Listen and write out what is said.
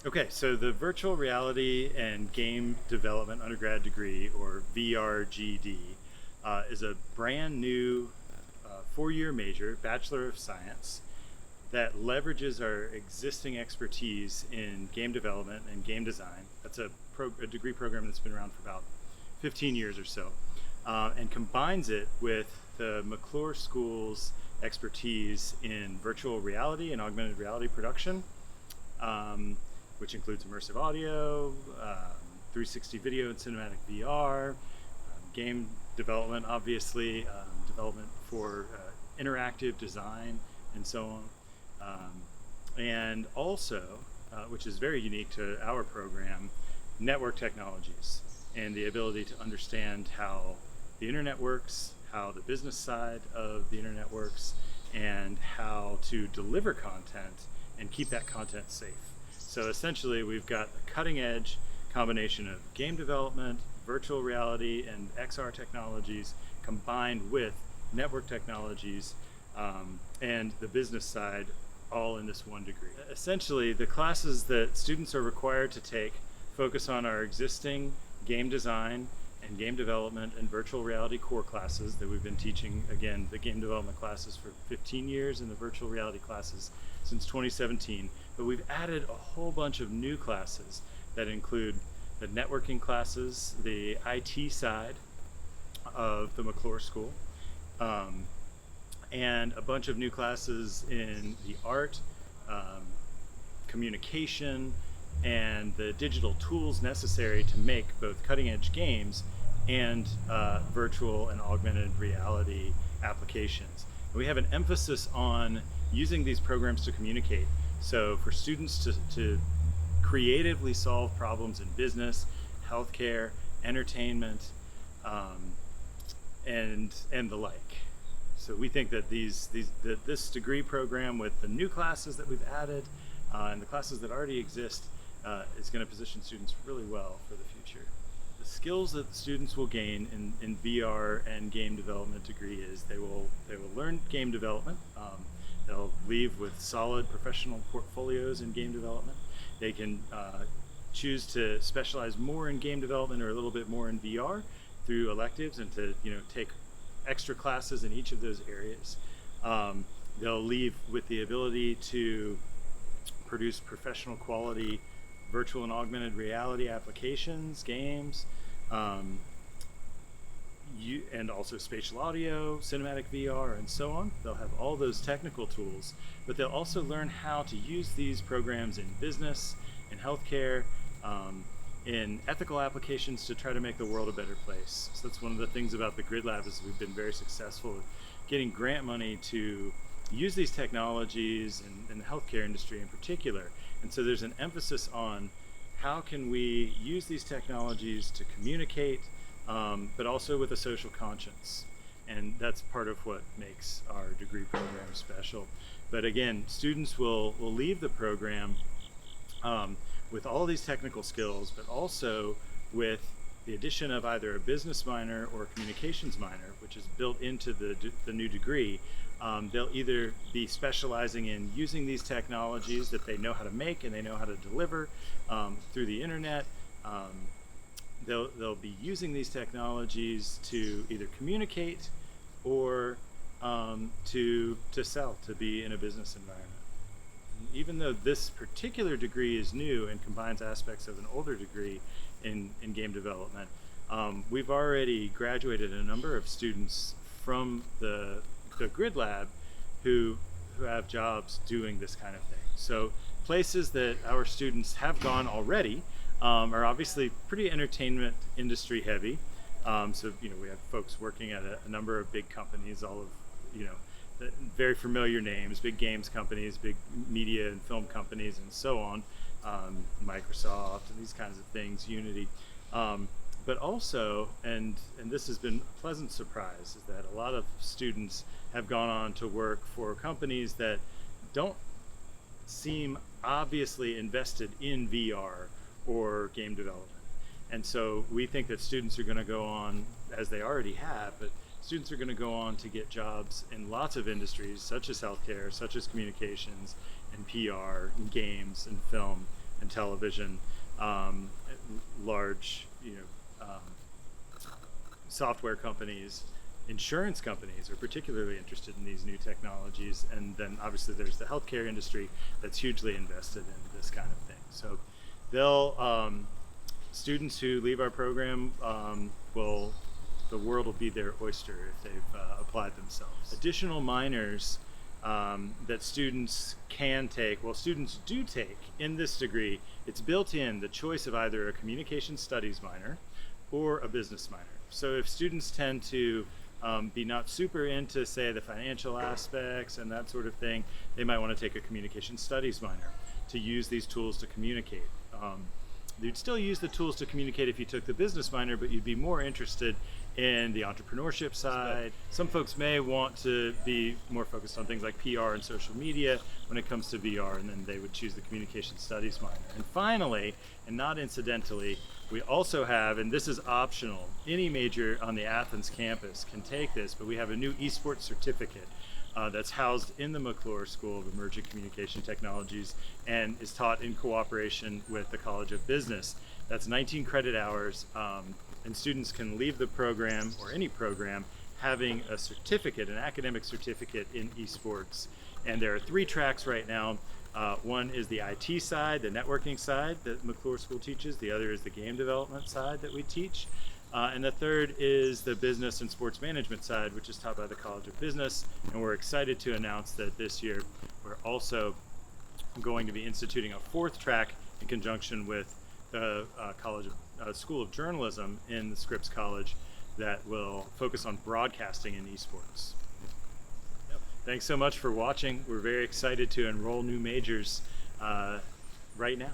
Okay, so the virtual reality and game development undergrad degree, or VRGD, is a brand new 4-year major, Bachelor of Science, that leverages our existing expertise in game development and game design. That's a degree program that's been around for about 15 years or so, and combines it with the McClure School's expertise in virtual reality and augmented reality production, which includes immersive audio, 360 video and cinematic VR, game development, obviously, development for interactive design, and so on. And also, which is very unique to our program, network technologies and the ability to understand how the internet works, how the business side of the internet works, and how to deliver content and keep that content safe. So essentially, we've got a cutting edge combination of game development, virtual reality, and XR technologies combined with network technologies and the business side, all in this one degree. Essentially, the classes that students are required to take focus on our existing game design and game development and virtual reality core classes that we've been teaching, again, the game development classes for 15 years and the virtual reality classes since 2017. But we've added a whole bunch of new classes that include the networking classes, the IT side of the McClure School, and a bunch of new classes in the art, communication, and the digital tools necessary to make both cutting edge games and virtual and augmented reality applications. And we have an emphasis on using these programs to communicate. So for students to creatively solve problems in business, healthcare, entertainment, and the like. So we think that this degree program, with the new classes that we've added and the classes that already exist, is going to position students really well for the future. The skills that the students will gain in VR and game development degree is they will learn game development. They'll leave with solid professional portfolios in game development. They can choose to specialize more in game development or a little bit more in VR through electives, and to take extra classes in each of those areas. They'll leave with the ability to produce professional quality virtual and augmented reality applications, games, and also spatial audio, cinematic VR, and so on. They'll have all those technical tools, but they'll also learn how to use these programs in business, in healthcare, in ethical applications to try to make the world a better place. So that's one of the things about the Grid Lab, is we've been very successful at getting grant money to use these technologies in the healthcare industry in particular. And so there's an emphasis on how can we use these technologies to communicate, but also with a social conscience. And that's part of what makes our degree program special. But again, students will leave the program with all these technical skills, but also with the addition of either a business minor or a communications minor, which is built into the new degree. They'll either be specializing in using these technologies that they know how to make and they know how to deliver through the internet. They'll be using these technologies to either communicate or to sell, to be in a business environment. Even though this particular degree is new and combines aspects of an older degree in game development, we've already graduated a number of students from the Grid Lab who have jobs doing this kind of thing. So places that our students have gone already are obviously pretty entertainment industry heavy. So we have folks working at a number of big companies, all of very familiar names, big games companies, big media and film companies, and so on, Microsoft and these kinds of things, Unity. But also, and this has been a pleasant surprise, is that a lot of students have gone on to work for companies that don't seem obviously invested in VR or game development. And so we think that students are going to go on, as they already have, but students are going to go on to get jobs in lots of industries, such as healthcare, such as communications, and PR, and games, and film, and television, large, software companies, insurance companies are particularly interested in these new technologies, and then obviously there's the healthcare industry that's hugely invested in this kind of thing. So students who leave our program the world will be their oyster if they've applied themselves. Additional minors that students can take, students do take in this degree, it's built in the choice of either a communication studies minor or a business minor. So if students tend to be not super into, say, the financial aspects and that sort of thing, they might want to take a communication studies minor to use these tools to communicate. You'd still use the tools to communicate if you took the business minor, but you'd be more interested in the entrepreneurship side. Some folks may want to be more focused on things like PR and social media when it comes to VR, and then they would choose the communication studies minor. And finally, and not incidentally, we also have, and this is optional, any major on the Athens campus can take this, but we have a new esports certificate that's housed in the McClure School of Emerging Communication Technologies and is taught in cooperation with the College of Business. That's 19 credit hours, and students can leave the program, or any program, having a certificate, an academic certificate in esports. And there are 3 tracks right now. One is the IT side, the networking side that McClure School teaches. The other is the game development side that we teach. And the third is the business and sports management side, which is taught by the College of Business. And we're excited to announce that this year we're also going to be instituting a 4th track in conjunction with the School of Journalism in the Scripps College that will focus on broadcasting in esports. Thanks so much for watching. We're very excited to enroll new majors right now.